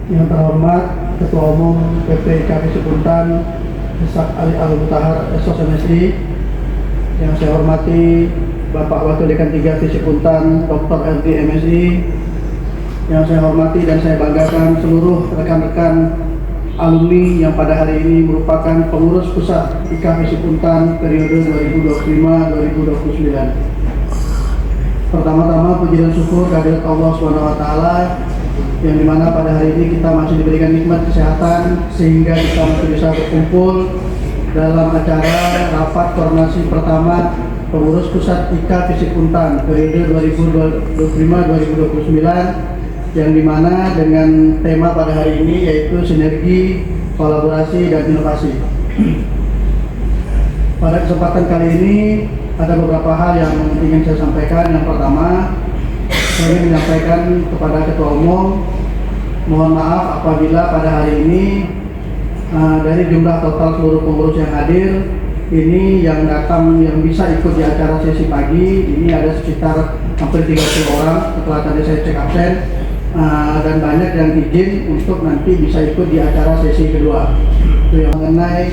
Yang terhormat Ketua Umum PPIK Puntan Ishak Ali Al-Mutahar SOSMSI, yang saya hormati Bapak Wakil Dekan 3 Visi Puntan Dr. LD MSI, yang saya hormati dan saya banggakan seluruh rekan-rekan alumni yang pada hari ini merupakan pengurus pusat IK Visi Puntan periode 2025-2029. Pertama-tama puji dan syukur kehadirat Allah SWT, yang dimana pada hari ini kita masih diberikan nikmat kesehatan sehingga kita masih bisa berkumpul dalam acara rapat koordinasi pertama pengurus pusat IK Visi Puntan periode 2025-2029, yang dimana dengan tema pada hari ini yaitu sinergi, kolaborasi, dan inovasi. Pada kesempatan kali ini ada beberapa hal yang ingin saya sampaikan. Yang pertama, saya ingin menyampaikan kepada Ketua Umum, mohon maaf apabila pada hari ini dari jumlah total seluruh pengurus yang hadir, ini yang datang yang bisa ikut di acara sesi pagi ini ada sekitar hampir 30 orang setelah tadi saya cek absen, dan banyak yang izin untuk nanti bisa ikut di acara sesi kedua. Itu yang mengenai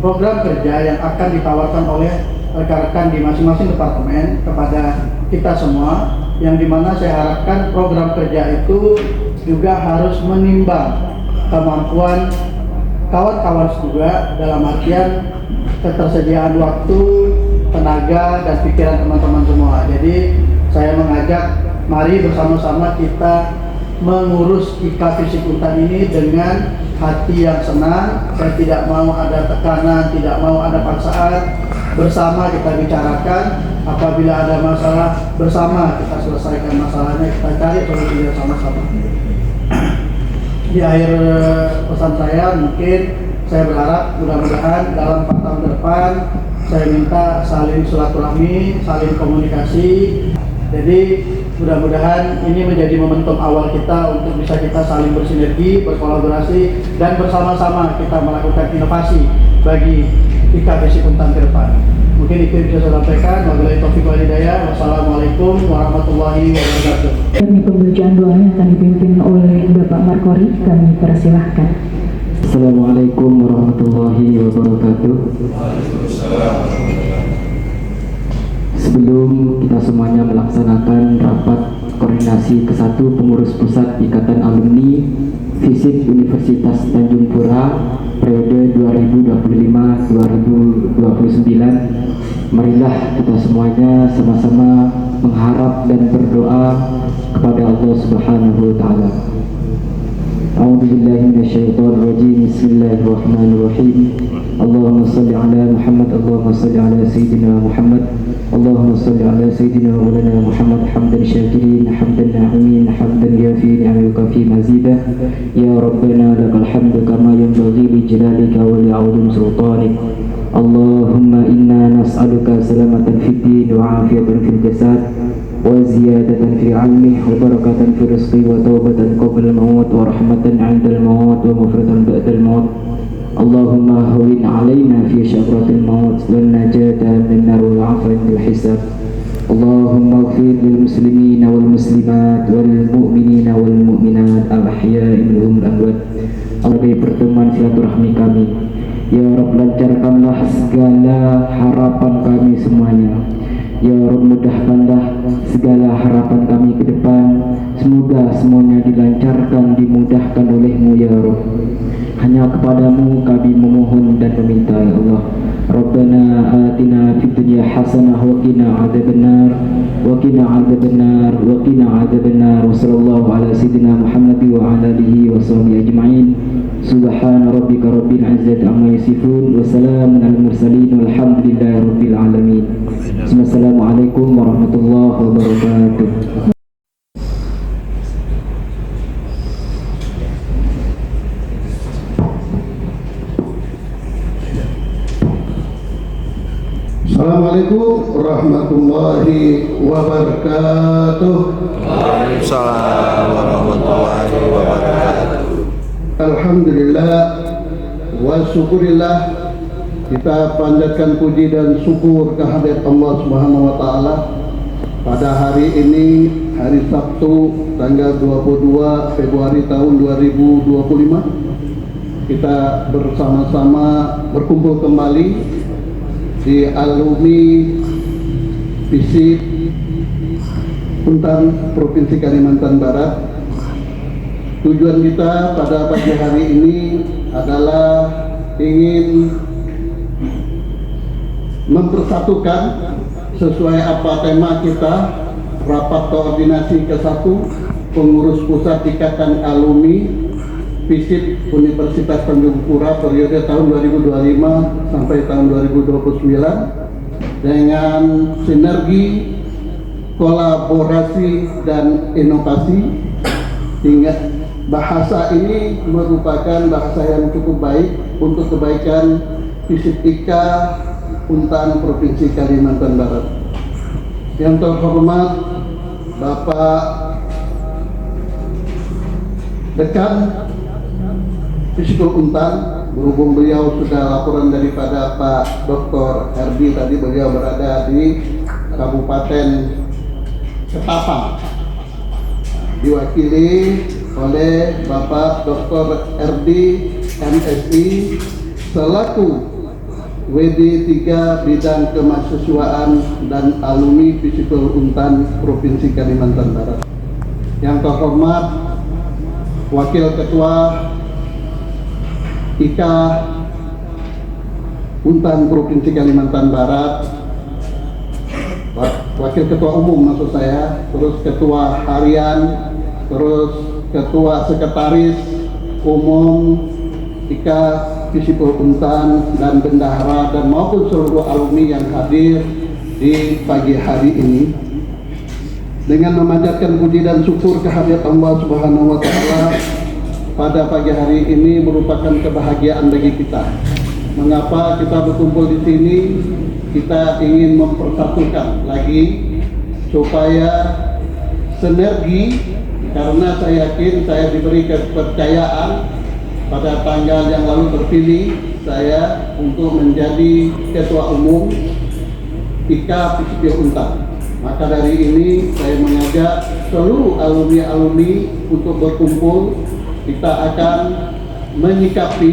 program kerja yang akan ditawarkan oleh rekan-rekan di masing-masing departemen kepada kita semua, yang dimana saya harapkan program kerja itu juga harus menimbang kemampuan kawan-kawan juga dalam artian ketersediaan waktu, tenaga, dan pikiran teman-teman semua. Jadi saya mengajak mari bersama-sama kita mengurus IK Visi Puntan ini dengan hati yang senang. Saya tidak mau ada tekanan, tidak mau ada paksaan. Bersama kita bicarakan, apabila ada masalah bersama kita selesaikan masalahnya, kita cari solusinya sama-sama. Di akhir pesan saya, mungkin saya berharap mudah-mudahan dalam 4 tahun ke depan saya minta saling silaturahmi, saling komunikasi. Jadi mudah-mudahan ini menjadi momentum awal kita untuk bisa kita saling bersinergi, berkolaborasi, dan bersama-sama kita melakukan inovasi bagi IK Visi Puntan ke depan. Mungkin itu yang bisa saya sampaikan. Wabillahi taufiq wal hidayah. Wassalamualaikum warahmatullahi wabarakatuh. Kami pembacaan doanya akan dipimpin oleh Bapak Markori. Kami persilahkan. Assalamualaikum warahmatullahi wabarakatuh. Sebelum kita semuanya melaksanakan rapat koordinasi ke-1 pengurus pusat Ikatan Alumni FISIP Universitas Tanjung Pura periode 2025-2029, marilah kita semuanya sama-sama mengharap dan berdoa kepada Allah Subhanahu wa taala. A'udzubillahi minasyaitonir rajim. Bismillahirrahmanirrahim. Allahumma shalli ala Muhammad, Allahumma shalli ala sayyidina Muhammad, Allahumma shalli ala sayyidina wa lana Muhammad hamdan syakirin, hamdan na'imin, hamdan yafi ni'amika fi mazidah. Ya Rabbana lakal hamdu kama yanbaghi li jalalika wa li'udum sultanik. Allahumma inna nas'aluka salamatan fid din wa afiyatan fil jasad wa ziyadatan fi 'ilmi wa barakatan fi rizqi wa taubatan qabla al-maut wa rahmatan 'inda al-maut wa maghfiratan ba'da al-maut. Allahumma hawwin 'alaina fi syakratil maut wal najata min nar wal 'afwa fil hisab. Allahumma ighfir lil muslimina wal muslimat wal mu'minina wal mu'minat al ahya'i minhum wal amwat. Allah, pertemuan silaturahmi kami, ya Rabb, lancarkanlah segala harapan kami semuanya. Ya Rabb, mudahkanlah segala harapan kami ke depan. Semoga semuanya dilancarkan, dimudahkan oleh-Mu ya Rabb. Hanya kepadamu kami memohon dan meminta ya Allah. Rabbana atina fid dunya hasanah wa qina adzabannar wa qina adzabannar wa qina adzabannar. Wa sallallahu ala sayyidina Muhammad wa ala alihi wa sahbihi ajma'in. Subhana rabbika rabbil izzati amma yasifun wa salamun alal mursalin walhamdulillahi rabbil alamin. Assalamualaikum warahmatullahi wabarakatuh. Assalamualaikum warahmatullahi wabarakatuh. Waalaikumsalam warahmatullahi wabarakatuh. Alhamdulillah wa syukurillah, kita panjatkan puji dan syukur kehadirat Allah Subhanahu wa taala pada hari ini, hari Sabtu, tanggal 22 Februari tahun 2025, kita bersama-sama berkumpul kembali di alumni FISIP Untan Provinsi Kalimantan Barat. Tujuan kita pada pagi hari ini adalah ingin mempersatukan sesuai apa tema kita, rapat koordinasi ke-1 pengurus pusat Ikatan Alumni FISIP Universitas Tanjung Pura periode tahun 2025 sampai tahun 2029 dengan sinergi, kolaborasi dan inovasi, hingga bahasa ini merupakan bahasa yang cukup baik untuk kebaikan FISIP IKA Untan Provinsi Kalimantan Barat. Yang terhormat Bapak Dekan FISIP Untan, berhubung beliau sudah laporan daripada Pak Dr. Herdi tadi, beliau berada di Kabupaten Ketapang, diwakili oleh Bapak Dr. Herdi MSI selaku WD 3 Bidang Kemahasiswaan dan Alumni FISIP Untan Provinsi Kalimantan Barat. Yang terhormat Wakil Ketua IKA Untan Provinsi Kalimantan Barat, Wakil Ketua Umum maksud saya, terus Ketua Harian, terus Ketua Sekretaris Umum IKA FISIP Untan dan bendahara dan maupun seluruh alumni yang hadir di pagi hari ini, dengan memanjatkan puji dan syukur kehadirat Allah Subhanahu wa Ta'ala. Pada pagi hari ini merupakan kebahagiaan bagi kita. Mengapa kita berkumpul di sini? Kita ingin mempersatukan lagi supaya sinergi, karena saya yakin saya diberi kepercayaan pada tanggal yang lalu terpilih saya untuk menjadi Ketua Umum IKA FISIP Untan. Maka dari ini saya mengajak seluruh alumni-alumni untuk berkumpul. Kita akan menyikapi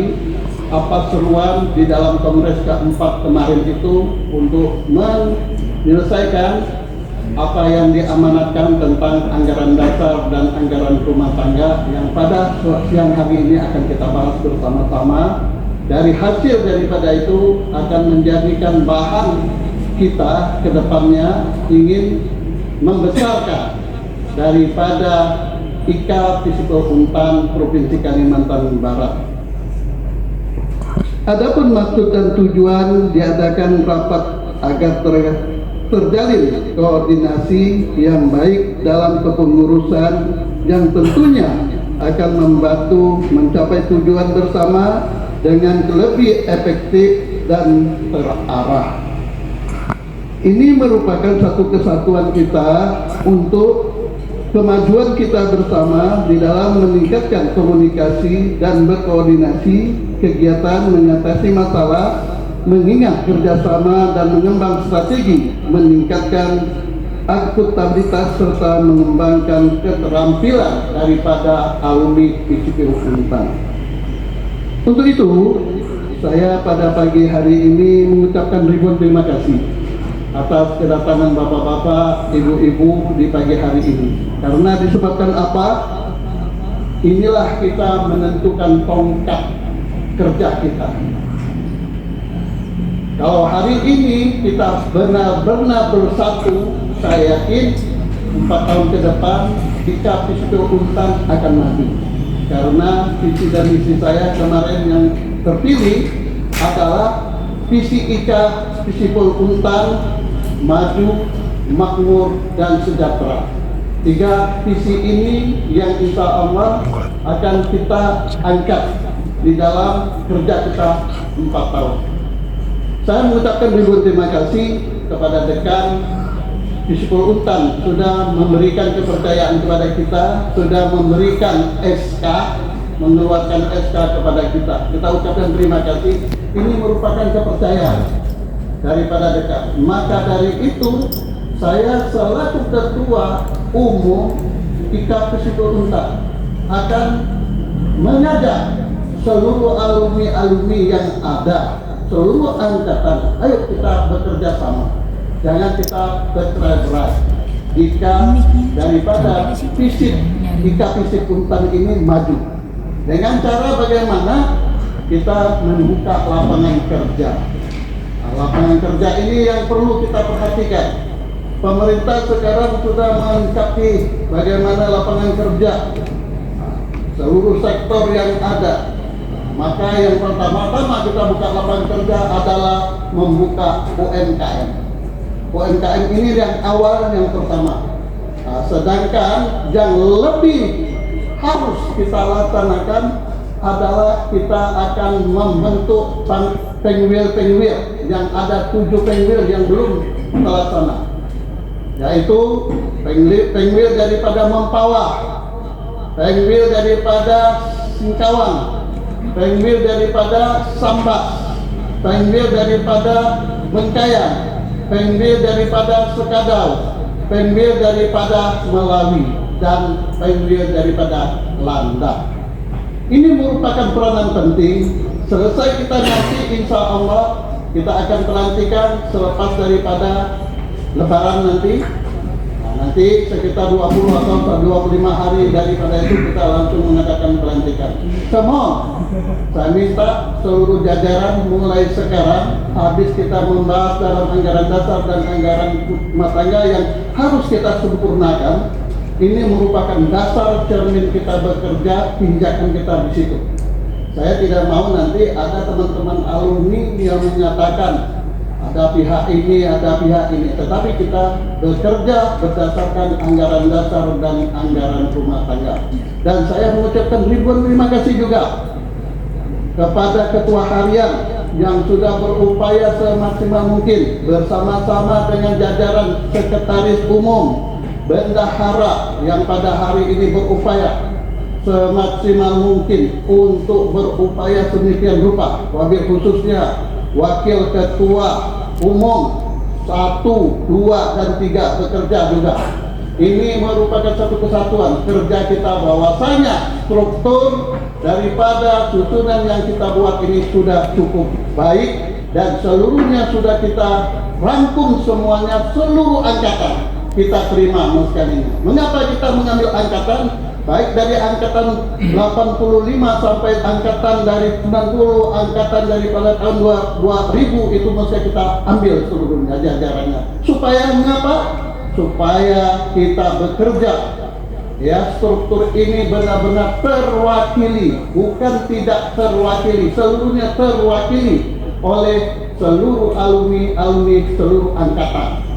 apa seruan di dalam Kongres keempat kemarin itu untuk menyelesaikan apa yang diamanatkan tentang anggaran dasar dan anggaran rumah tangga yang pada siang hari ini akan kita bahas bersama-sama. Dari hasil daripada itu akan menjadikan bahan kita ke depannya ingin membesarkan daripada IKA FISIP Untan Provinsi Kalimantan Barat. Adapun maksud dan tujuan diadakan rapat agar terjalin koordinasi yang baik dalam kepengurusan yang tentunya akan membantu mencapai tujuan bersama dengan lebih efektif dan terarah. Ini merupakan satu kesatuan kita untuk kemajuan kita bersama di dalam meningkatkan komunikasi dan berkoordinasi kegiatan mengatasi masalah, mengingat kerjasama dan mengembang strategi, meningkatkan akuntabilitas serta mengembangkan keterampilan daripada alumni FISIP Untan. Untuk itu, saya pada pagi hari ini mengucapkan ribuan terima kasih atas kedatangan bapak-bapak, ibu-ibu di pagi hari ini. Karena disebabkan apa? Inilah kita menentukan tongkat kerja kita. Kalau hari ini kita benar-benar bersatu, saya yakin 4 tahun ke depan IKA FISIP Untan akan maju. Karena visi dan misi saya kemarin yang terpilih adalah visi IKA FISIP Untan maju, makmur, dan sejahtera. 3 visi ini yang insya Allah akan kita angkat di dalam kerja kita 4 tahun. Saya mengucapkan ribuan terima kasih kepada Dekan FISIP Untan sudah memberikan kepercayaan kepada kita, sudah memberikan SK, mengeluarkan SK kepada kita. Kita ucapkan terima kasih. Ini merupakan kepercayaan daripada Dekan. Maka dari itu saya selaku ketua umum IKA Fisipul Untan akan mengajak seluruh alumni-alumni yang ada, seluruh angkatan, ayo kita bekerja sama. Jangan kita bercerai-berai. Jika daripada fisik IKA Fisip Untan ini maju, dengan cara bagaimana kita membuka lapangan kerja. Nah, lapangan kerja ini yang perlu kita perhatikan. Pemerintah sekarang sudah melengkapi bagaimana lapangan kerja seluruh sektor yang ada. Maka yang pertama-tama kita buka lapangan kerja adalah membuka UMKM. UMKM ini yang awal, yang pertama. Nah, sedangkan yang lebih harus kita laksanakan adalah kita akan membentuk penwil-penwil yang ada 7 penwil yang belum terlaksana, yaitu penwil daripada Mempawah, penwil daripada Singkawang, penwil daripada Sambas, penwil daripada Bengkayang, penwil daripada Sekadau, penwil daripada Melawi, dan penwil daripada Landak. Ini merupakan peranan penting. Selesai kita nanti, insya Allah kita akan pelantikan selepas daripada Lebaran nanti. Nah, nanti sekitar 20 atau 25 hari daripada itu kita langsung mengadakan pelantikan. Semua saya minta seluruh jajaran mulai sekarang, habis kita membahas dalam anggaran dasar dan anggaran rumah tangga yang harus kita sempurnakan. Ini merupakan dasar cermin kita bekerja, pinjakan kita di situ. Saya tidak mau nanti ada teman-teman alumni yang menyatakan ada pihak ini, ada pihak ini. Tetapi kita bekerja berdasarkan anggaran dasar dan anggaran rumah tangga. Dan saya mengucapkan ribuan terima kasih juga kepada ketua harian yang sudah berupaya semaksimal mungkin bersama-sama dengan jajaran sekretaris umum, bendahara yang pada hari ini berupaya semaksimal mungkin untuk berupaya sedemikian rupa. Wabil khususnya wakil ketua umum 1, 2, dan 3 bekerja juga. Ini merupakan satu kesatuan kerja kita, bahwasanya struktur daripada susunan yang kita buat ini sudah cukup baik dan seluruhnya sudah kita rangkum semuanya, seluruh angkatan kita terima sekali ini. Mengapa kita mengambil angkatan? Baik dari angkatan 85 sampai angkatan dari 90, angkatan daripada tahun 2000 itu mesti kita ambil seluruhnya jajarannya. Supaya mengapa? Supaya kita bekerja, ya, struktur ini benar-benar terwakili, bukan tidak terwakili, seluruhnya terwakili oleh seluruh alumni seluruh angkatan.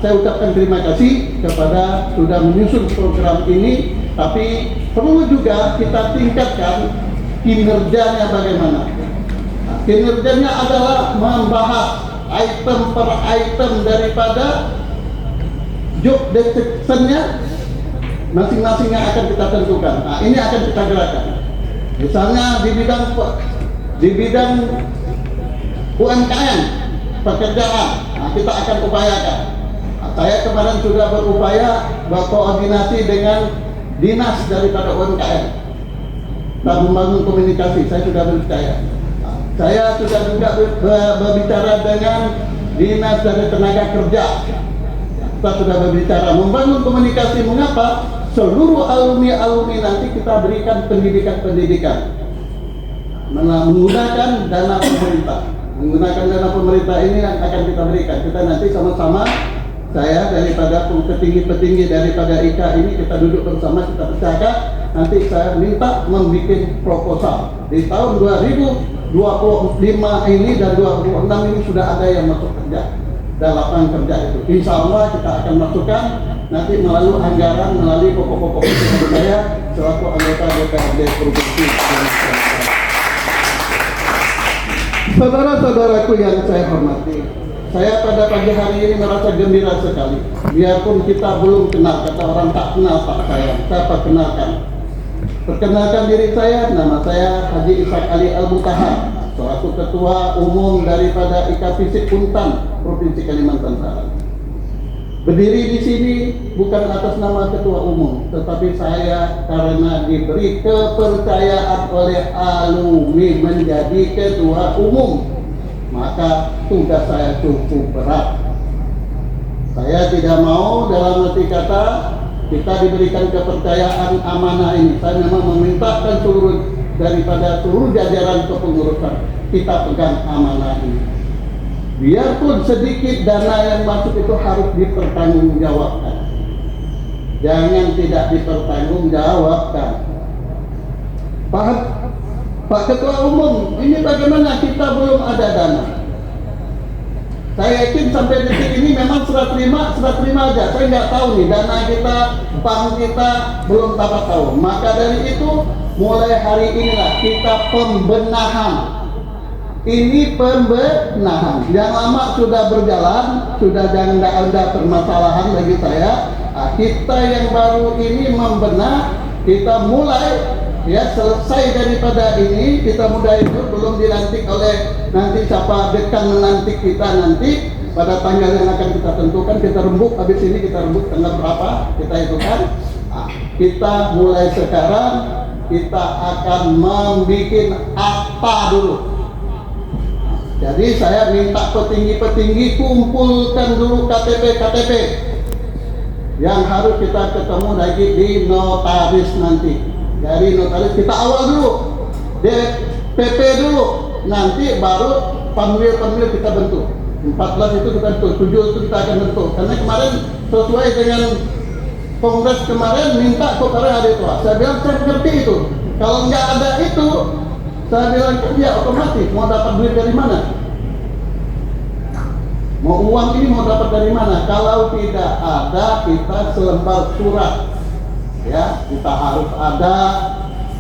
Saya ucapkan terima kasih kepada sudah menyusun program ini, tapi perlu juga kita tingkatkan kinerjanya bagaimana. Nah, kinerjanya adalah membahas item per item daripada job description-nya masing-masingnya akan kita tentukan. Nah, ini akan kita gerakan. Misalnya di bidang UMKM pekerjaan, nah, kita akan upayakan. Saya kemarin sudah berupaya berkoordinasi dengan dinas daripada UMKM dan membangun komunikasi. Saya sudah berbicara. Saya sudah juga berbicara dengan dinas dari tenaga kerja. Kita sudah berbicara membangun komunikasi. Mengapa? Seluruh alumni nanti kita berikan pendidikan menggunakan dana pemerintah. Menggunakan dana pemerintah ini yang akan kita berikan. Kita nanti sama-sama, saya daripada petinggi-petinggi daripada IKA ini, kita duduk bersama, kita pecahkan. Nanti saya minta membuat proposal. Di tahun 2025 ini dan 2026 ini sudah ada yang masuk kerja dalam lapangan kerja itu. Insya Allah kita akan masukkan nanti melalui anggaran, melalui pokok-pokok saya selaku anggota DPRD Provinsi. Saudara-saudaraku yang saya hormati, saya pada pagi hari ini merasa gembira sekali. Biarpun kita belum kenal, kata orang tak kenal Pak saya, siapa kenalkan? Perkenalkan diri saya, nama saya Haji Ishak Ali Al-Mutahar, selaku Ketua Umum daripada IKA Fisip Untan, Provinsi Kalimantan Barat. Berdiri di sini bukan atas nama ketua umum, tetapi saya karena diberi kepercayaan oleh alumni menjadi ketua umum, maka tugas saya cukup berat. Saya tidak mau dalam arti kata kita diberikan kepercayaan amanah ini. Saya memang memintakan daripada seluruh jajaran kepengurusan kita pegang amanah ini. Biarpun sedikit dana yang masuk itu harus dipertanggungjawabkan. Jangan tidak dipertanggungjawabkan. Pak Ketua Umum, ini bagaimana kita belum ada dana? Saya yakin sampai detik ini memang serah terima aja. Saya nggak tahu nih dana kita, bank kita belum dapat tahu. Maka dari itu mulai hari inilah kita pembenahan. Ini pembenahan. Yang lama sudah berjalan, sudah jangan ada permasalahan bagi saya. Kita yang baru ini membenah, kita mulai ya selesai daripada ini, kita mudah itu belum dilantik oleh nanti siapa dekan menantik kita nanti pada tanggal yang akan kita tentukan, kita rembuk habis ini kita rembuk tanggal berapa kita hitungan. Kita mulai sekarang kita akan membuat akta dulu. Jadi saya minta petinggi-petinggi kumpulkan dulu KTP yang harus kita ketemu lagi di notaris nanti. Dari notaris kita awal dulu, DPP dulu, nanti baru panwil kita bentuk. 14 itu kita bentuk, 7 itu kita akan bentuk. Karena kemarin sesuai dengan kongres kemarin minta kok karena ada itu. Saya bilang saya ngerti itu. Kalau nggak ada itu, saya bilang kan ya otomatis mau dapat duit dari mana? Mau uang ini mau dapat dari mana? Kalau tidak ada kita selembar surat, ya kita harus ada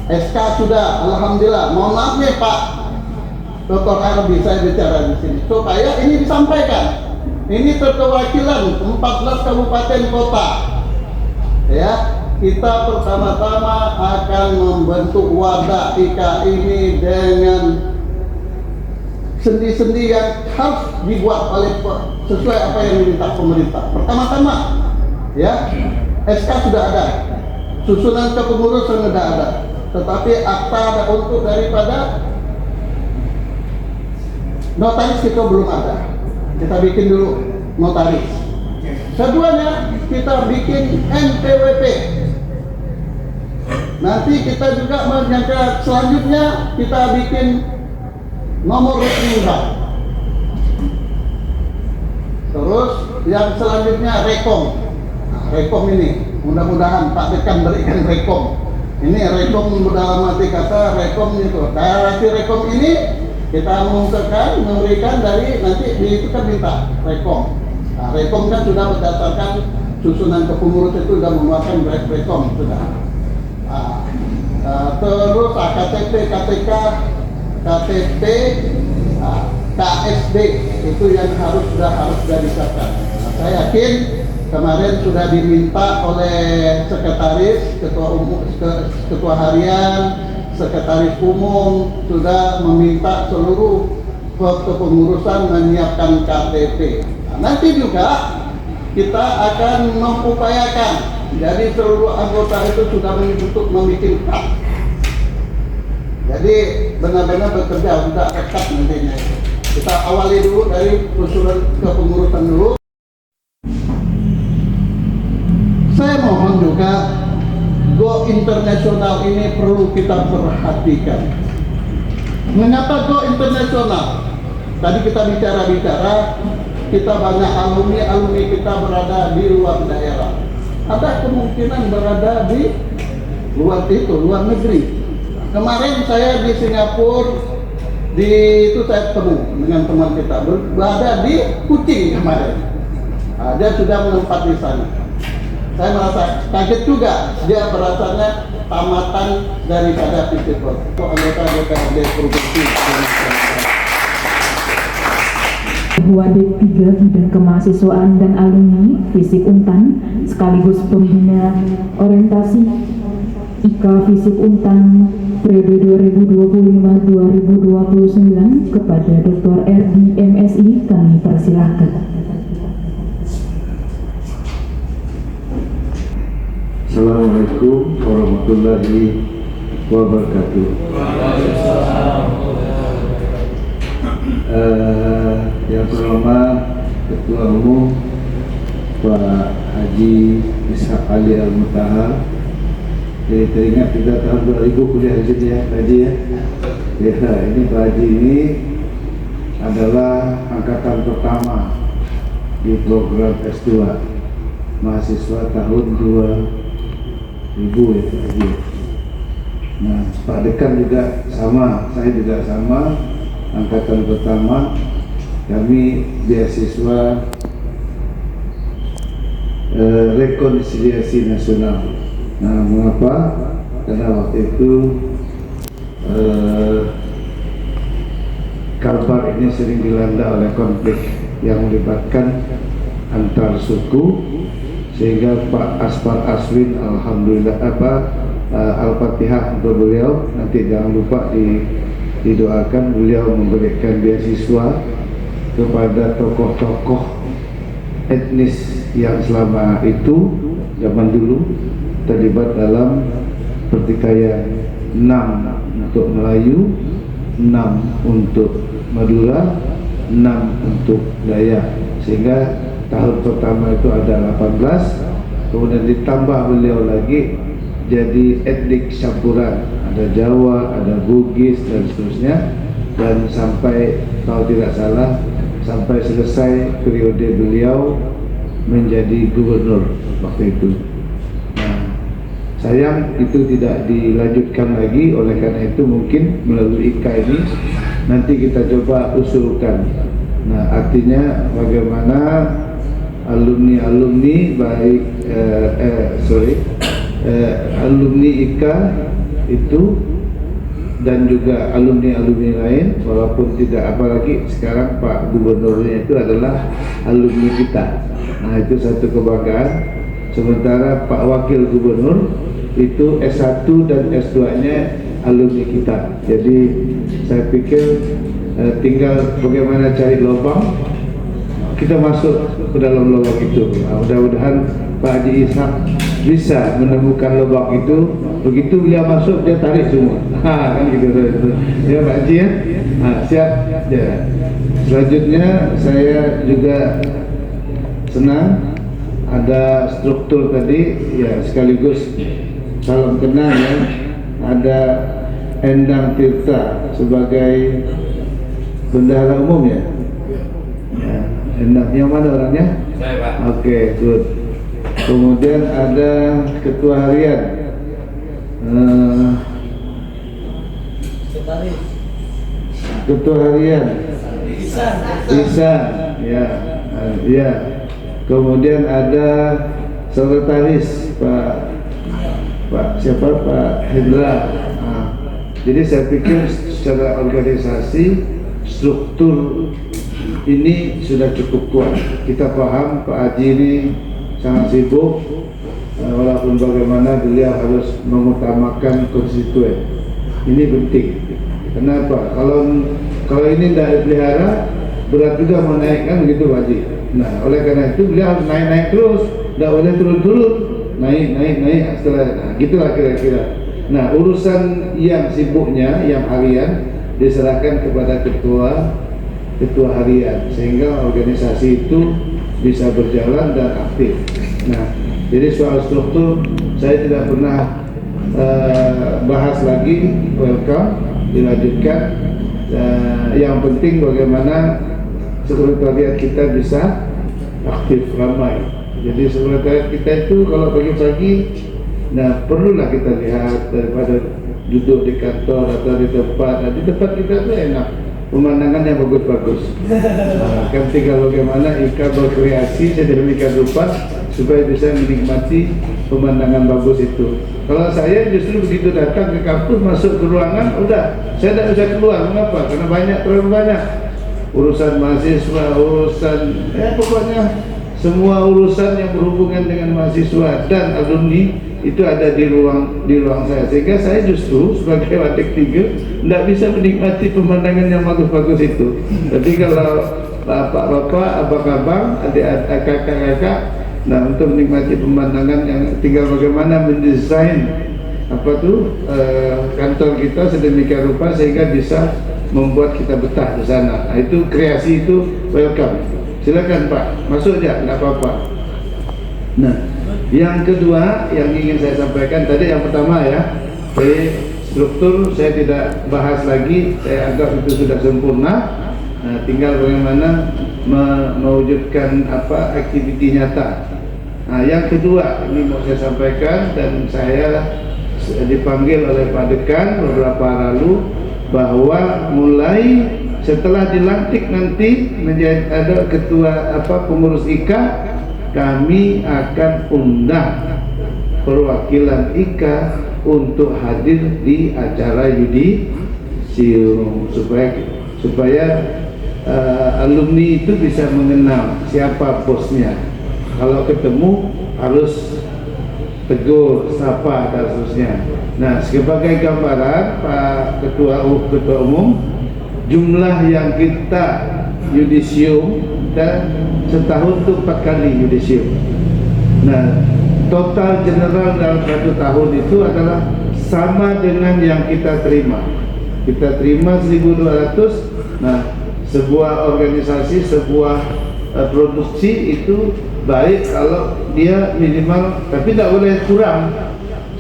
SK sudah. Alhamdulillah. Mohon maaf nih Pak Dr. Arbi, saya bicara di sini supaya ini disampaikan. Ini keterwakilan 14 kabupaten kota. Ya, kita pertama-tama akan membentuk wadah IKA ini dengan sendi-sendi yang harus dibuat oleh sesuai apa yang diminta pemerintah. Pertama-tama, ya SK sudah ada, susunan kepengurusan sudah ada, tetapi akta ada untuk daripada notaris kita belum ada. Kita bikin dulu notaris. Keduanya kita bikin NPWP. Nanti kita juga menyangka selanjutnya kita bikin nomor rekening bank. Terus yang selanjutnya rekom. Nah, rekom ini mudah-mudahan Pak Dekan berikan rekom. Ini rekom dalam arti kata rekom itu. Dari rekom ini kita mengungkapkan, memberikan dari nanti itu kan minta rekom. Nah, rekom kan sudah berdasarkan susunan kepengurus itu sudah mengeluarkan rekom sudah. Terus KTP, KTK, KTP, KSD itu yang harus disahkan. Nah, saya yakin kemarin sudah diminta oleh sekretaris, ketua harian, sekretaris umum sudah meminta seluruh kepengurusan menyiapkan KTP. Nah, nanti juga kita akan mengupayakan jadi seluruh anggota itu sudah untuk membuat hak. Jadi benar-benar bekerja sudah ketat nantinya. Kita awali dulu dari usulan kepengurusan dulu. Saya mohon juga Go Internasional ini perlu kita perhatikan. Mengapa Go Internasional? Tadi kita bicara, kita banyak alumni kita berada di luar daerah. Ada kemungkinan berada di luar negeri. Kemarin saya di Singapura, itu saya ketemu dengan teman kita berada di Kuching kemarin. Dia sudah menempat di sana. Saya merasa kaget juga, dia berasalnya tamatan daripada Pittsburgh. Anggota DPRD Provinsi. Ketua D3 Bidang Kemahasiswaan dan Alumni Fisik Untan sekaligus pembina orientasi IKA Fisik Untan periode 2025-2029 kepada Dr. RD MSI kami persilahkan. warahmatullahi wabarakatuh. Yang terhormat Ketua Umum Pak Haji Ishaq Ali Al-Mutahar. Jadi teringat kita tahun 2000 kuliah di sini ya, Pak Haji ya. Ya, ini Pak Haji ini adalah angkatan pertama di program S2 mahasiswa tahun 2000 ya Pak Haji. Nah, Pak Dekan juga sama, saya juga sama, angkatan pertama. Kami beasiswa rekonsiliasi nasional. Nah, mengapa? Karena waktu itu Kalbar ini sering dilanda oleh konflik yang melibatkan antar suku, sehingga Pak Aspar Aswin, alhamdulillah Al-Fatihah untuk beliau, nanti jangan lupa didoakan, beliau memberikan beasiswa kepada tokoh-tokoh etnis yang selama itu zaman dulu terlibat dalam pertikaian, 6 untuk Melayu, 6 untuk Madura, 6 untuk Dayak, sehingga tahun pertama itu ada 18, kemudian ditambah beliau lagi jadi etnik campuran, ada Jawa, ada Bugis dan seterusnya, dan sampai kalau tidak salah sampai selesai periode beliau menjadi gubernur waktu itu. Nah, sayang itu tidak dilanjutkan lagi, oleh karena itu mungkin melalui IKA ini nanti kita coba usulkan. Nah, artinya bagaimana alumni baik alumni IKA itu dan juga alumni lain, walaupun tidak, apalagi sekarang Pak Gubernurnya itu adalah alumni kita. Nah, itu satu kebanggaan. Sementara Pak Wakil Gubernur itu S1 dan S2-nya alumni kita. Jadi saya pikir tinggal bagaimana cari lubang, kita masuk ke dalam lubang itu. Nah, mudah-mudahan Pak Haji Ishaq bisa menemukan lubang itu. Begitu beliau masuk, dia tarik semua. Kan gitu. Ya Pak Haji ya. Siap. Ya. Selanjutnya saya juga senang ada struktur tadi ya, sekaligus salam kenal ya. Ada Endang Tirta sebagai bendahara umum ya. Ya, Endang yang mana orangnya? Saya Pak. Oke, good. Kemudian ada ketua harian ketua harian Isan ya, ya. Kemudian ada sekretaris Pak siapa, Pak Hendra. Jadi saya pikir secara organisasi struktur ini sudah cukup kuat. Kita paham Pak Haji ini sangat sibuk, walaupun bagaimana beliau harus mengutamakan konstituen. Ini penting. Kenapa? Kalau ini tidak dipelihara, berat juga menaikkan begitu Pak Haji. Nah, oleh karena itu beliau harus naik terus, tidak boleh turun-turun, naik setelah. Nah, gitulah kira-kira. Nah, urusan yang sibuknya, yang harian diserahkan kepada ketua harian, sehingga organisasi itu bisa berjalan dan aktif. Nah, jadi soal struktur saya tidak pernah bahas lagi, welcome, dilanjutkan. Yang penting bagaimana sekretariat kita bisa aktif, ramai. Jadi sekretariat kita itu kalau pagi-pagi, nah perlulah kita lihat daripada duduk di kantor atau di tempat. Nah, di tempat kita itu enak, pemandangannya bagus-bagus. Nah, kan tinggal bagaimana IKA berkreasi sedemikian rupa supaya bisa menikmati pemandangan bagus itu. Kalau saya justru begitu datang ke kampus, masuk ke ruangan, udah saya tidak bisa keluar. Mengapa? Karena terlalu banyak urusan mahasiswa, urusan pokoknya semua urusan yang berhubungan dengan mahasiswa dan alumni itu ada di ruang saya, sehingga saya justru sebagai wadik 3 tidak bisa menikmati pemandangan yang bagus-bagus itu. Jadi kalau bapak-bapak, abang-abang, adik-adik, kakak-kakak, nah untuk menikmati pemandangan yang tinggal bagaimana mendesain kantor kita sedemikian rupa sehingga bisa membuat kita betah di sana. Nah, itu kreasi itu welcome. Silakan Pak, masuk aja, nggak apa-apa. Nah, yang kedua yang ingin saya sampaikan tadi, yang pertama ya, struktur saya tidak bahas lagi, saya anggap itu sudah sempurna. Nah, tinggal bagaimana mewujudkan aktiviti nyata. Nah, yang kedua ini mau saya sampaikan, dan saya dipanggil oleh Pak Dekan beberapa lalu bahwa mulai setelah dilantik nanti menjadi ada ketua pengurus IKA, kami akan undang perwakilan IKA untuk hadir di acara yudisium supaya alumni itu bisa mengenal siapa bosnya. Kalau ketemu harus tegur, sapa, dan seterusnya. Nah, sebagai gambaran Pak Ketua Umum, jumlah yang kita yudisium dan setahun itu 4 kali yudisium. Nah, total general dalam 1 tahun itu adalah sama dengan yang kita terima. Kita terima 1.200. Nah, sebuah organisasi, sebuah produksi itu baik kalau dia minimal, tapi tidak boleh kurang.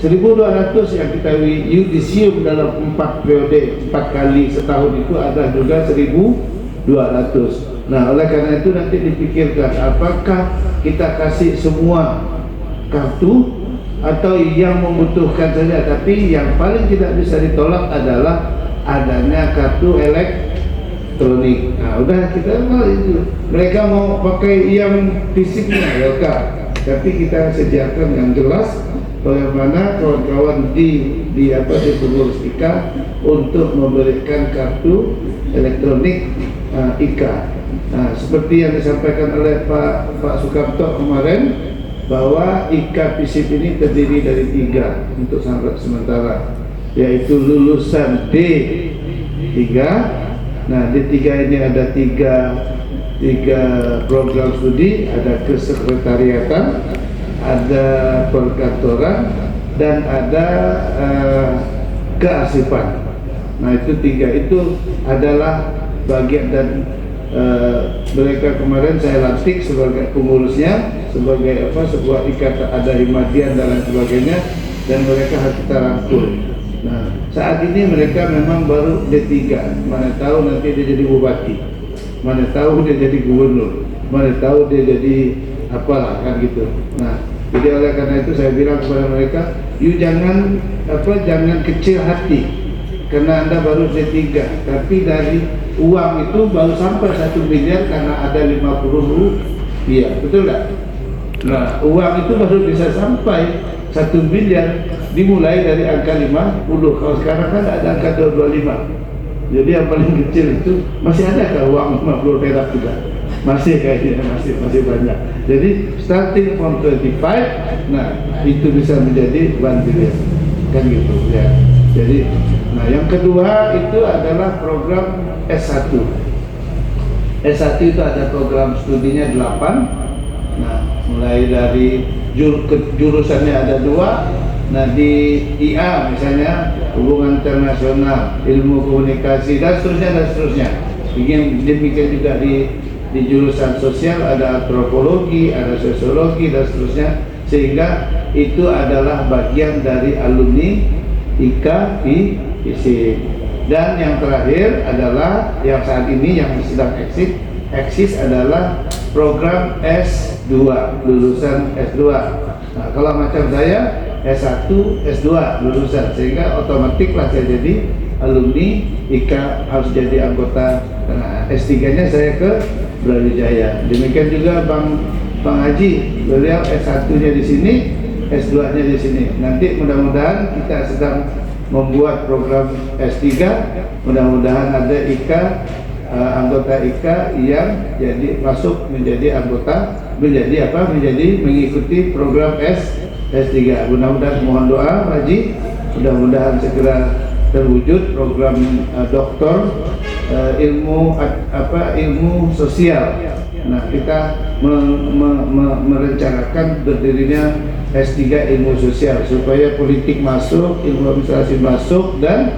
1.200 yang kita yudisium dalam 4 periode, 4 kali setahun itu ada juga 1.200. Nah, oleh karena itu nanti dipikirkan apakah kita kasih semua kartu atau yang membutuhkan saja, tapi yang paling tidak bisa ditolak adalah adanya kartu elektronik. Nah, udah kita itu mereka mau pakai yang fisiknya welcome, tapi kita sediakan yang jelas bagaimana kawan-kawan di pengurus IKA untuk memberikan kartu elektronik IKA. Nah, seperti yang disampaikan oleh Pak Sukamto kemarin, bahwa IKA FISIP ini terdiri dari 3 untuk sampai sementara, yaitu lulusan D3. Nah, D3 ini ada 3 program studi, ada kesekretariatan, ada perkantoran, dan ada kearsipan. Nah, itu 3 itu adalah bagian, dan mereka kemarin saya lantik sebagai pengurusnya, sebagai sebuah ikatan ada himadian dan lain sebagainya, dan mereka harus kita rangkul. Nah, saat ini mereka memang baru D3, mana tahu nanti dia jadi bupati, mana tahu dia jadi gubernur, mana tahu dia jadi apalah, kan gitu. Nah, jadi oleh karena itu saya bilang kepada mereka, you jangan kecil hati karena Anda baru D3, tapi dari uang itu baru sampai 1 miliar karena ada 50 rupiah, betul nggak? Nah, uang itu baru bisa sampai 1 miliar dimulai dari angka 50. Kalau sekarang kan ada angka 225. Jadi yang paling kecil itu masih ada ke uang 50 perak juga? Masih kayaknya, masih banyak. Jadi starting from 25, nah itu bisa menjadi 1 miliar, kan gitu ya. Jadi, nah yang kedua itu adalah program S1. S1 itu ada program studinya 8. Nah, mulai dari jurusannya ada 2. Nah, di IA misalnya hubungan internasional, ilmu komunikasi, dan seterusnya. Demikian juga di jurusan sosial ada antropologi, ada sosiologi, dan seterusnya. Sehingga itu adalah bagian dari alumni IKA FISIP. Dan yang terakhir adalah yang saat ini yang sedang eksis adalah program S2, lulusan S2. Nah, kalau macam saya S1, S2 lulusan, sehingga otomatiklah saya jadi alumni IKA, harus jadi anggota. Nah, S3-nya saya ke Brawijaya. Demikian juga Bang Haji, beliau S1-nya di sini, S2-nya di sini. Nanti mudah-mudahan kita sedang membuat program S3, mudah-mudahan ada IKA, anggota IKA yang jadi masuk menjadi anggota, menjadi mengikuti program S3. Mudah-mudahan, mohon doa Haji, mudah-mudahan segera terwujud program doktor ilmu sosial. Nah, kita merencanakan berdirinya S3 ilmu sosial, supaya politik masuk, ilmu administrasi masuk, dan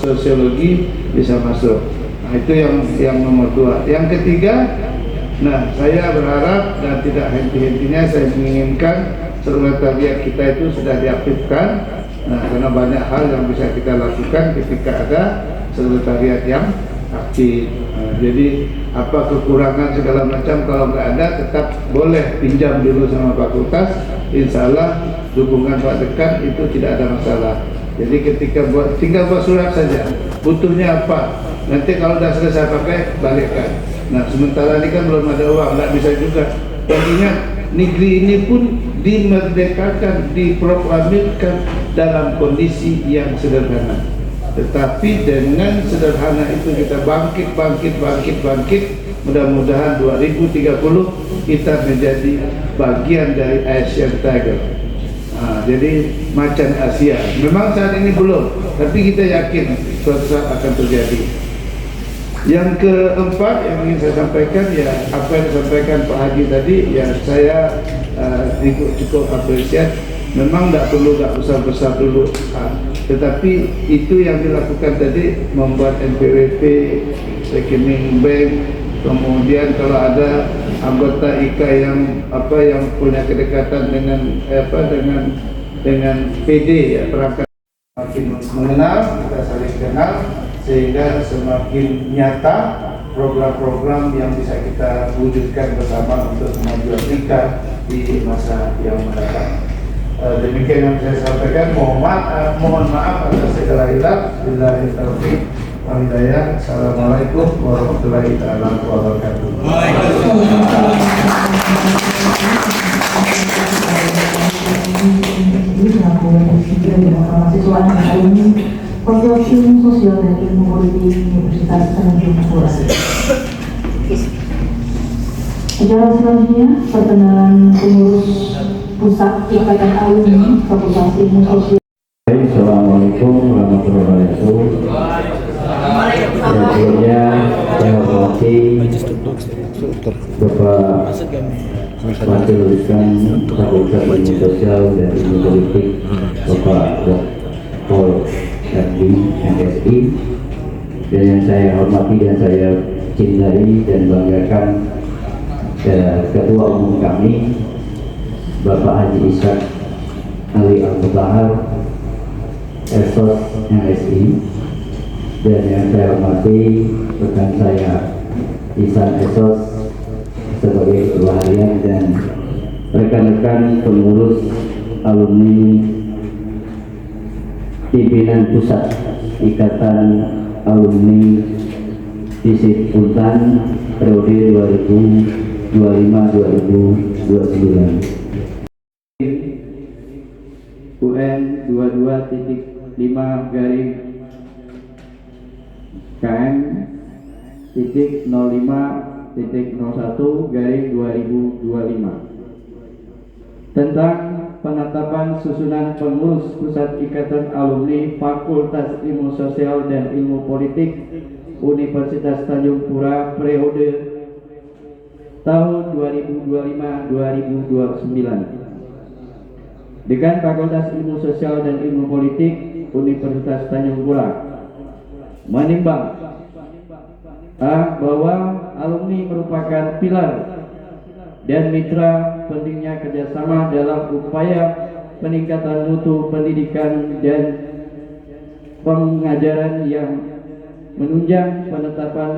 sosiologi bisa masuk. Nah, itu yang nomor 2. Yang ketiga, nah saya berharap dan tidak henti-hentinya saya menginginkan sekretariat kita itu sudah diaktifkan. Nah, karena banyak hal yang bisa kita lakukan ketika ada sekretariat yang aktif. Nah, jadi apa kekurangan segala macam kalau nggak ada tetap boleh pinjam dulu sama fakultas. Insya Allah dukungan Pak Dekan itu tidak ada masalah. Jadi ketika tinggal buat surat saja, butuhnya apa, nanti kalau sudah selesai pakai balikkan. Nah, sementara ini kan belum ada uang, nggak bisa juga. Dan ingat, negeri ini pun dimerdekakan, diproklamirkan dalam kondisi yang sederhana. Tetapi dengan sederhana itu kita bangkit. Mudah-mudahan 2030 kita menjadi bagian dari Asian Tiger. Jadi macan Asia. Memang saat ini belum, tapi kita yakin suatu saat akan terjadi. Yang keempat yang ingin saya sampaikan, ya apa yang disampaikan Pak Haji tadi, ya saya cukup apresiat. Memang nggak usah besar dulu, tetapi itu yang dilakukan tadi, membuat NPWP, rekening bank, kemudian kalau ada anggota IKA yang punya kedekatan dengan PD, ya perangkat semakin mengenal, kita saling kenal, sehingga semakin nyata program-program yang bisa kita wujudkan bersama untuk kemajuan IKA di masa yang mendatang. Demikian yang saya sampaikan. Mohon maaf atas segala hilaf. Billahi taufiq wal hidayah. Assalamualaikum warahmatullahi wabarakatuh. Mahasiswa alumni Fakultas Ilmu Sosial dan Ilmu Politik Universitas Tanjung Pura. Acara selanjutnya perkenalan pengurus Pusat Ikatan Alumni Fakultas Ilmu Sosial. Assalamualaikum warahmatullahi wabarakatuh. Sebelumnya saya hormati Bapak Wakil Dekan Fakultas Ilmu Sosial dan Ilmu Politik, Bapak Dr. Syardi MSI, dan yang saya hormati dan saya cintai dan banggakan Ketua Umum kami Bapak Haji Ishak Ali Al-Mutahar, Esos MSI, dan yang saya hormati rekan saya Ihsan Esos sebagai Ketua Harian dan rekan-rekan pengurus alumni pimpinan Pusat Ikatan Alumni Visip Untan periode 2025-2029. UN 22.5 garing KM titik 05.01 garing 2025 tentang penetapan susunan pengurus Pusat Ikatan Alumni Fakultas Ilmu Sosial dan Ilmu Politik Universitas Tanjung Pura periode tahun 2025-2029. Dekan Fakultas Ilmu Sosial dan Ilmu Politik Universitas Tanjung Pura menimbang bahwa alumni merupakan pilar dan mitra pentingnya kerjasama dalam upaya peningkatan mutu pendidikan dan pengajaran yang menunjang penetapan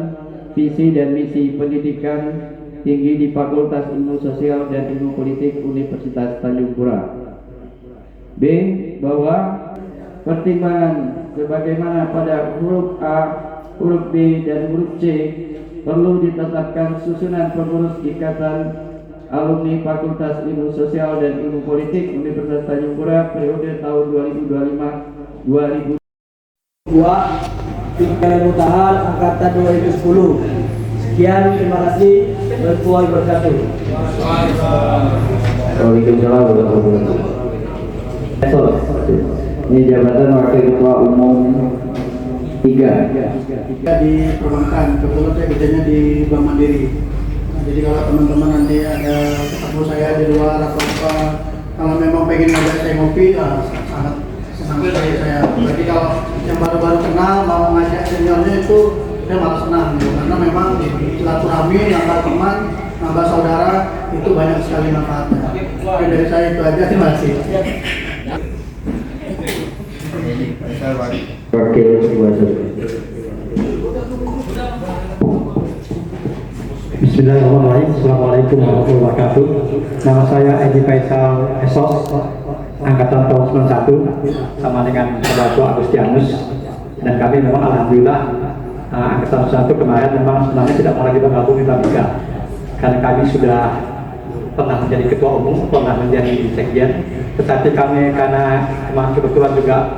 visi dan misi pendidikan tinggi di Fakultas Ilmu Sosial dan Ilmu Politik Universitas Tanjung Pura. B. Bahwa pertimbangan sebagaimana pada huruf A, huruf B, dan huruf C perlu ditetapkan susunan pengurus Ikatan Alumni Fakultas Ilmu Sosial dan Ilmu Politik Universitas Tanjung Pura periode tahun 2025-2022. Pimpinan Mutahar Angkatan 2010. Sekian, terima kasih. Warahmatullahi wabarakatuh. Waalaikumsalam warahmatullahi wabarakatuh. Ini jabatan Wakil Ketua Umum 3. Di perbankan, kebetulan saya kerjanya di Bank Mandiri. Jadi kalau teman-teman nanti ada ketemu saya di luar atau apa, kalau memang pengen ngajak saya ngopi, sangat senang sekali saya. Berarti kalau yang baru-baru kenal mau ngajak seniornya itu saya malah senang gitu. Karena memang silaturahmi, nambah teman, nambah saudara itu banyak sekali manfaatnya. Oke, dari saya itu aja, terima kasih. Wakil Ketua Bismillahirrahmanirrahim. Assalamualaikum warahmatullahi wabarakatuh. Nama saya Edi Faisal Esos, angkatan tahun 91 sama dengan Bapak Agustianus, dan kami memang alhamdulillah angkatan 91 kemarin memang sebenarnya tidak mau lagi bergabung di Tabika karena kami sudah pernah menjadi ketua umum, pernah menjadi sekjen, tetapi kami karena kemarin kebetulan juga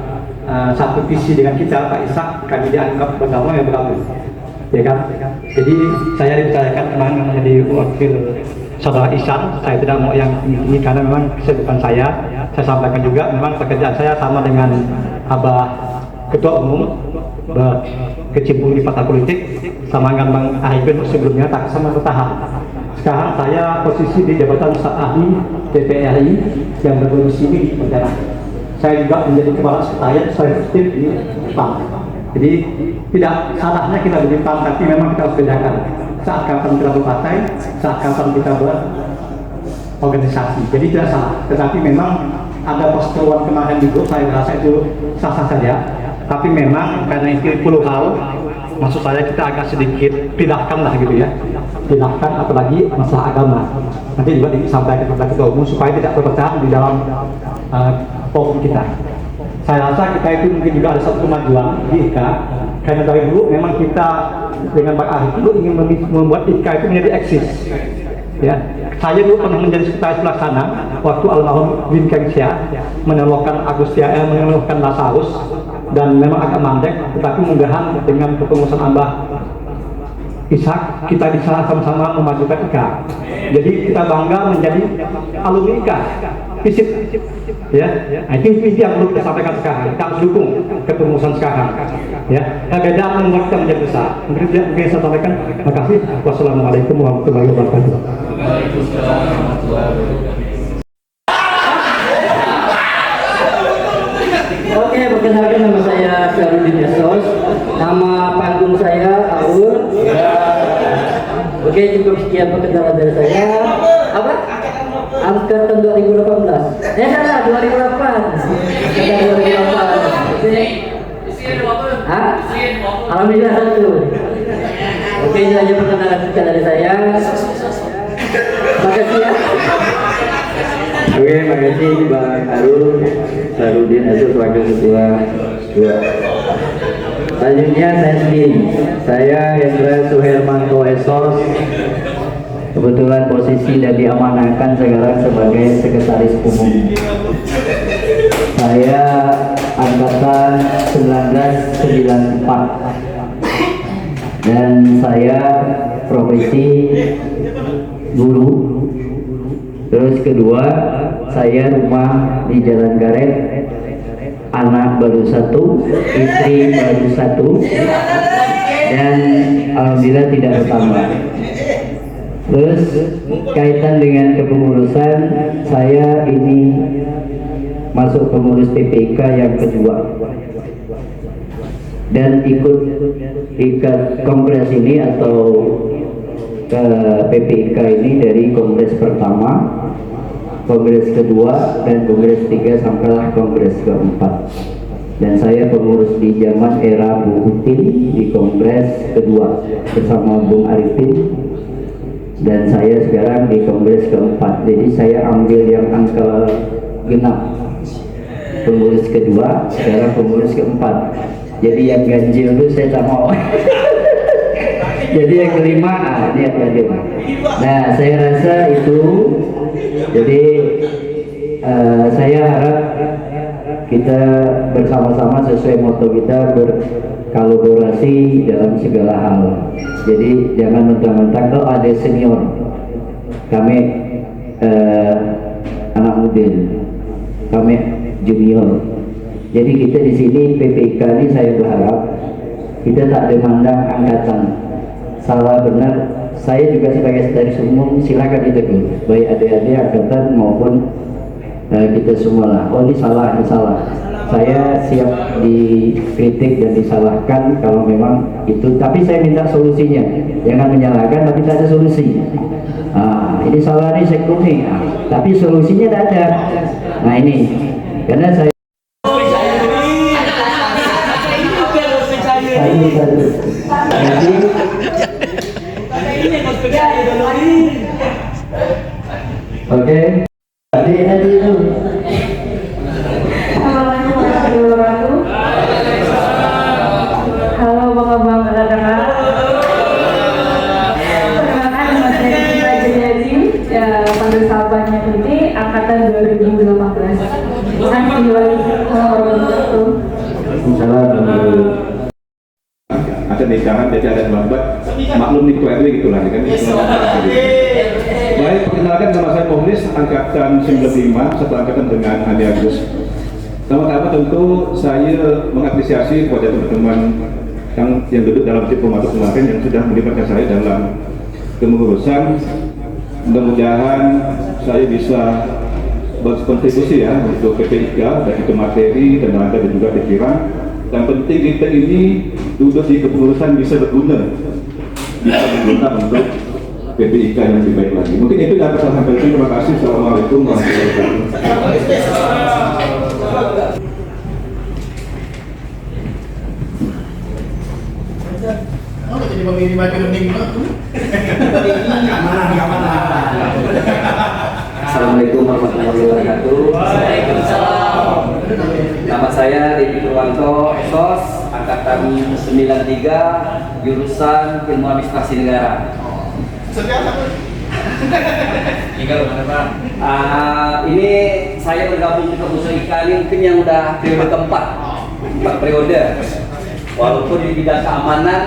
satu visi dengan kita Pak Ishak, kami dianggap bergabung ya bergabung, ya kan? Jadi saya dipercayakan kemarin menjadi wakil saudara Ihsan. Saya tidak mau yang ini karena memang kesibukan saya sampaikan juga memang pekerjaan saya sama dengan Abah Ketua Umum berkecimpung di partai politik sama dengan Bang Arifin sebelumnya, tak sama bertahan. Sekarang saya posisi di jabatan staf ahli DPRI yang berdomisili di Pontianak. Saya juga menjadi kepala sekretariat eksekutif di PAN. Jadi tidak salahnya kita menjadi PAN, tapi memang kita harus bedakan saat kapan kita berpartai, saat kapan kita berorganisasi. Jadi tidak salah, tetapi memang ada perseteruan kemarin di grup, saya merasa itu sah-sah saja. Tapi memang karena itu 10 hal, maksud saya kita agak sedikit pindahkan lah gitu ya, pindahkan apalagi masalah agama. Nanti juga disampaikan kepada ketua umum supaya tidak terpecah di dalam forum kita. Saya rasa kita itu mungkin juga ada satu kemajuan di IKA, karena dari dulu memang kita dengan Pak Arif dulu ingin membuat IKA itu menjadi eksis. Ya, saya dulu pernah menjadi sekretaris pelaksana waktu almarhum Win Kengsia menemukan menemukan Lazarus, dan memang agak mandek, tetapi mudah-mudahan dengan kepengurusan Abah Ishak kita bisa sama-sama memajukan IKA. Jadi kita bangga menjadi alumni IKA. Fisip, ya, itu yang perlu kita sampaikan sekarang. Kita harus dukung kepengurusan sekarang, ya. Perbedaan membuat kita menjadi besar. Mungkin saya sampaikan. Terima kasih. Wassalamualaikum warahmatullahi wabarakatuh. Oke, perkenalkan nama saya Syarudin Esos. Nama panggung saya Aul. Oke, cukup sekian perkenalan dari saya. Apa? Angkatan 2018. Salah, 2008. Angkatan 2008. Oke. Alhamdulillah satu. Oke, ini aja perkenalan singkat dari saya. Makasih ya. Oke, makasih Bang Arul Sarudin Esos, Wakil Ketua 2. Selanjutnya saya sendiri, saya Hendra Suhermanto Esos. Kebetulan posisi dan diamanahkan sekarang sebagai Sekretaris Umum. Saya angkatan 1994 dan saya profesi guru. Terus kedua, saya rumah di Jalan Garet, anak baru 1, istri baru 1, dan alhamdulillah tidak bertambah. Terus kaitan dengan kepengurusan, saya ini masuk pengurus PPK yang kedua dan ikut kongres ini atau ke PPK ini dari kongres pertama, kongres kedua, dan kongres 3 sampailah kongres keempat. Dan saya pengurus di zaman era Bu Utin di kongres kedua bersama Bung Arifin, dan saya sekarang di kongres keempat. Jadi saya ambil yang angka genap, pengurus kedua, sekarang pengurus keempat. Jadi yang ganjil itu saya tak mau. Jadi yang kelima, dia ganjil. Nah, saya rasa itu. Jadi saya harap kita bersama-sama sesuai motto kita berkolaborasi dalam segala hal. Jadi jangan mentang-mentang kalau ada senior, kami anak muda, kami junior. Jadi kita di sini PPK ini saya berharap kita tak ada mandang angkatan, salah benar saya juga sebagai sekretaris umum silakan ditegur, baik adik-adik angkatan maupun kita semua lah. Oh ini salah, ini salah. Saya siap dikritik dan disalahkan kalau memang itu, tapi saya minta solusinya. Jangan menyalahkan tapi tidak ada solusi. Ini salah nih sektor nih, tapi solusinya tidak ada. Nah ini karena saya oke. Adik-adik itu. Assalamualaikum warahmatullahi wabarakatuh. Halo bang-bang kadang-kadang. Perkenalkan nama saya Citra Jayadi, panggil sahabatnya Tuti, angkatan 2018. Assalamualaikum warahmatullahi wabarakatuh. Ada nikahan jadi ada lambat maklum nih RW gitulah kan. Baik, perkenalkan nama saya Mohlis, angkatan 95, satu angkatan dengan Andi Agus. Pertama-tama tentu saya mengapresiasi kepada teman-teman yang duduk dalam tim pembantu kemarin yang sudah melibatkan saya dalam kepengurusan. Mudah-mudahan saya bisa berkontribusi ya untuk PPIK, baik itu materi, tenaga dan juga pikiran. Yang penting kita ini duduk di kepengurusan bisa berguna untuk PPIK yang lebih baik lagi. Mungkin itu yang saya sampaikan. Terima kasih. Assalamualaikum warahmatullahi wabarakatuh. Jadi pemilih baju kuning Assalamualaikum warahmatullahi wabarakatuh. Nama saya Dedi Purwanto, SOS, angkatan 93, jurusan Ilmu Administrasi Negara. Ini saya bergabung di Kementerian IKA ini mungkin yang udah periode keempat, 4 periode. Walaupun di bidang keamanan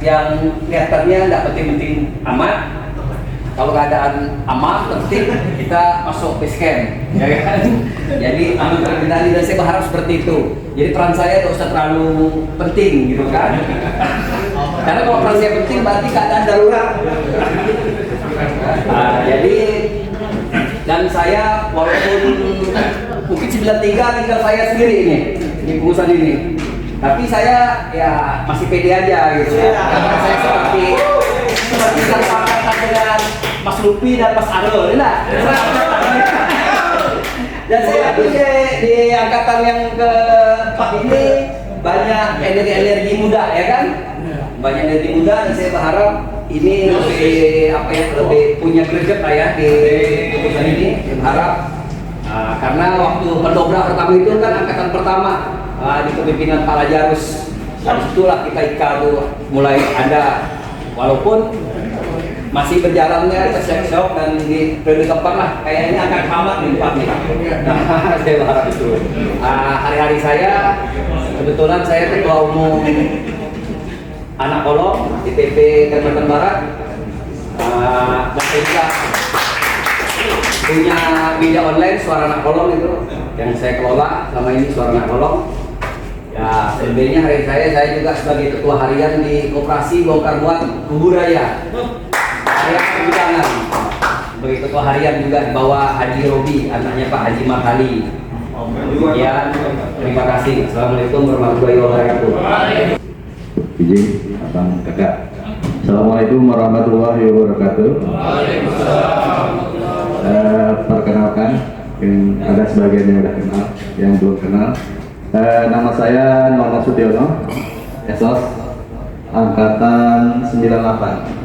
yang kelihatannya nggak penting-penting amat. Kalau keadaan aman, penting, kita masuk base camp, ya kan? Jadi ambil terkendali dan saya berharap seperti itu. Jadi peran saya tidak usah terlalu penting, gitu kan? Karena kalau peran saya penting berarti keadaan darurat. Jadi dan saya walaupun mungkin 93 tinggal saya sendiri ini di pengurusan ini, tapi saya ya masih pede aja gitu ya. Karena saya seperti angkatan dengan Mas Lupi dan Mas Arul, nah. Dan saya di angkatan yang keempat ini banyak energi muda, ya kan? Banyak energi muda dan saya berharap ini lebih punya greget lah ya di perusahaan ini. Saya berharap karena waktu pendobrak pertama itu kan angkatan pertama di kepemimpinan Pak Lajarus. Habis itulah kita mulai ada, walaupun masih berjalannya shock dan di periode keempat lah kayaknya akan tamat di depan nih. Saya berharap itu. Hari-hari saya kebetulan saya ketua umum anak kolong di PP Kalimantan Barat, dan saya juga punya media online Suara Anak Kolong itu yang saya kelola selama ini, Suara Anak Kolong. Ya, selebihnya hari saya juga sebagai ketua harian di Koperasi Bongkar Muat Kuburaya. Saya kebidangan sebagai ketua harian juga di bawah Haji Robi, anaknya Pak Haji Marhali. Demikian, terima kasih. Assalamualaikum warahmatullahi wabarakatuh. Izin, abang kakak. Assalamualaikum warahmatullahi wabarakatuh. Perkenalkan, ada sebagian yang sudah kenal, yang belum kenal. Nama saya Nono Sudiono, SOS, angkatan 98.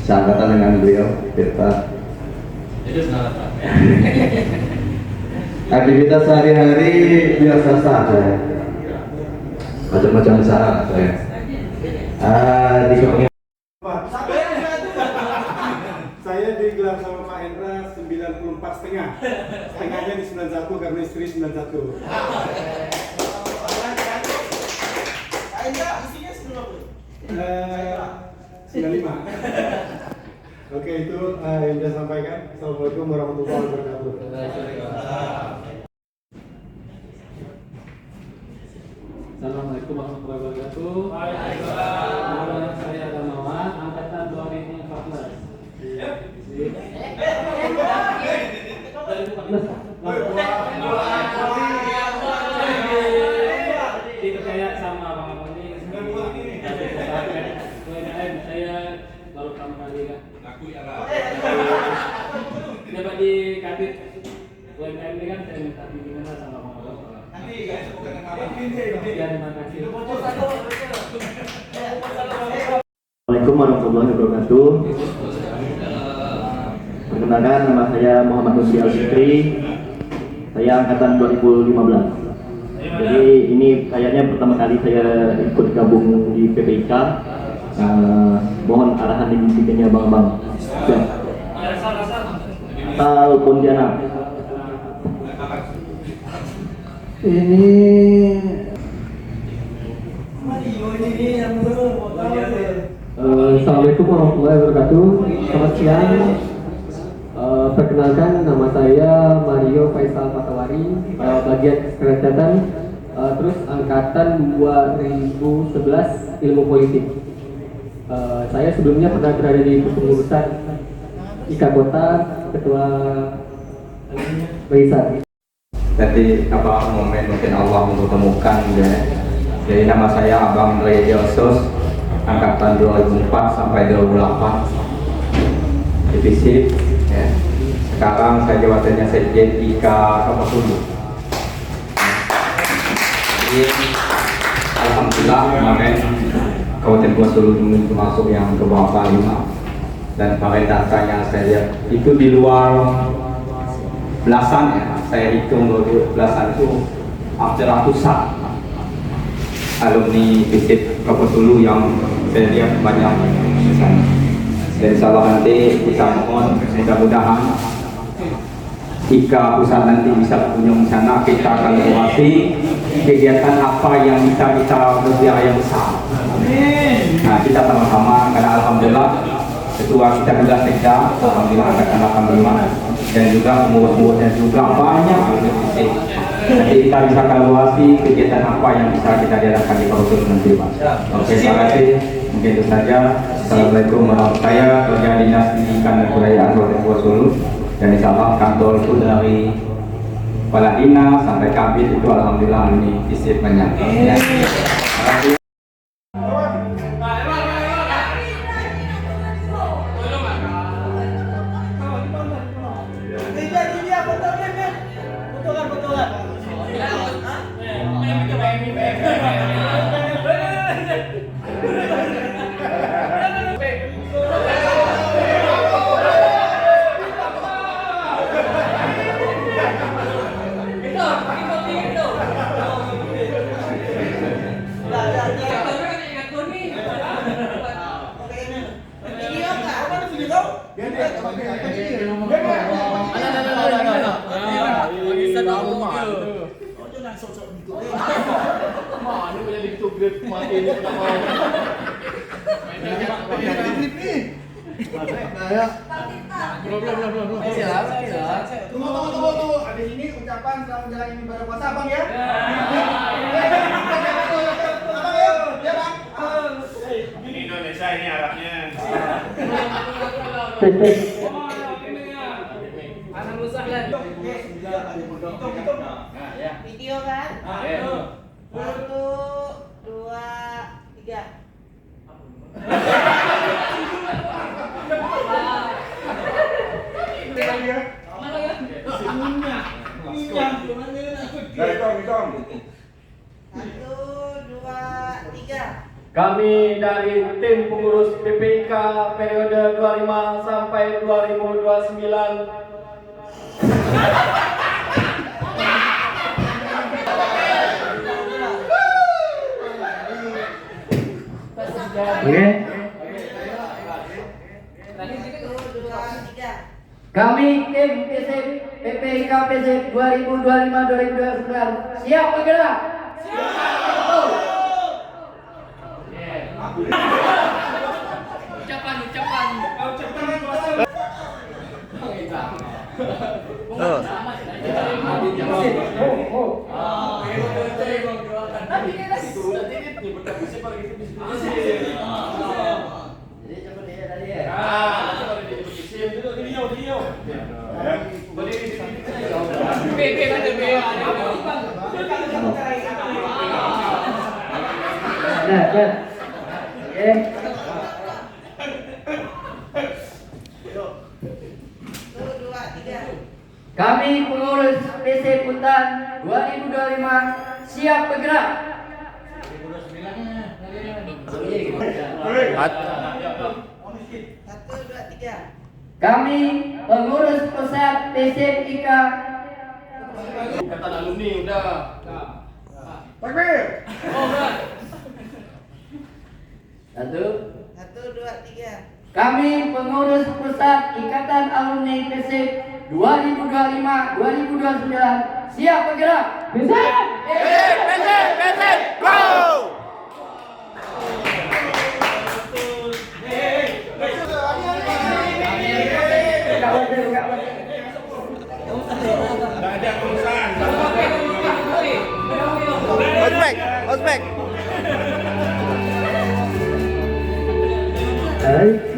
Seangkatan dengan beliau, Tirta. Aktivitas sehari-hari biasa saja, macam-macam usaha saya. Saya digelar sama Pak Hendra 94,5. Setengahnya di 91 karena istri 91. Isinya 95. Oke, itu yang saya sampaikan. Assalamualaikum warahmatullahi wabarakatuh. Assalamualaikum warahmatullahi wabarakatuh. Waalaikumsalam. Nama saya Damawan, angkatan 2014. Dipercaya sama Bang Amoni. Saya baru pertama kali kan. Dapat di Kadit UMKM ini kan saya minta bimbingan sama Bang Amoni. Assalamualaikum warahmatullahi wabarakatuh. Perkenalkan, nama saya Muhammad Nusri Al-Fikri. Saya angkatan 2015. Jadi ini kayaknya pertama kali saya ikut gabung di PPIK. Mohon arahan dan bimbingannya Bang. Asal Pontianak. Ini Assalamualaikum warahmatullahi wabarakatuh. Selamat siang. Perkenalkan, nama saya Mario Faisal Patawari, bagian kesehatan, terus angkatan 2011 ilmu politik. Saya sebelumnya pernah berada di kepengurusan IKA Kota, ketua Baisar. Jadi momen mungkin Allah mempertemukan ya. Jadi nama saya Abang Rey Josos, angkatan 2004 sampai 2008 divisi ya. Sekarang saya jabatannya Sekjen IKA Kapasulu. Jadi alhamdulillah kemarin Kabupaten Kapasulu termasuk yang ke bawah 5, dan kemarin datanya saya lihat itu di luar belasan ya, saya hitung belasan itu hampir ratusan alumni visit Kapasulu yang saya lihat banyak di sana. Dan insyaallah nanti kita mohon mudah-mudahan jika pusat nanti bisa kunjung sana, kita akan evaluasi kegiatan apa yang bisa kita berbiaya besar. Nah, kita sama-sama, karena alhamdulillah ketua kita sudah sekda, alhamdulillah angkatan 85, dan juga pengurus-pengurusnya juga banyak. Nanti kita bisa evaluasi kegiatan apa yang bisa kita diadakan di Kapasulu nanti, Pak. Oke, terima kasih. Mungkin itu saja. Assalamualaikum warahmatullahi wabarakatuh. Kerja Dinas Pendidikan dan Kebudayaan Kabupaten Kapasulu, dan insyaallah kantor itu dari kepala dinas sampai kabit itu alhamdulillah ini visit banyak. Ya. Terima kasih. Tunggu. Habis ini ucapan selamat menjalani ibadah puasa, Bang ya. Abang ya, ya Bang. Ini Indonesia ini Arabnya. Video kan? 1, 2, 3. Kami dari tim pengurus PPIK periode 25 sampai 2029 Kami tim PPIK PSIP 2025-2029 siap bergerak? Siap! Ucapan. Kami pengurus PC Puntan 2025 siap bergerak. Kami pengurus pusat PC IKA. Ikatan alumni udah. Takbir. Satu, dua, tiga. Kami pengurus pusat Ikatan Alumni PC 2025-2029 siap bergerak. Bisa. Go! Ospek. Hai.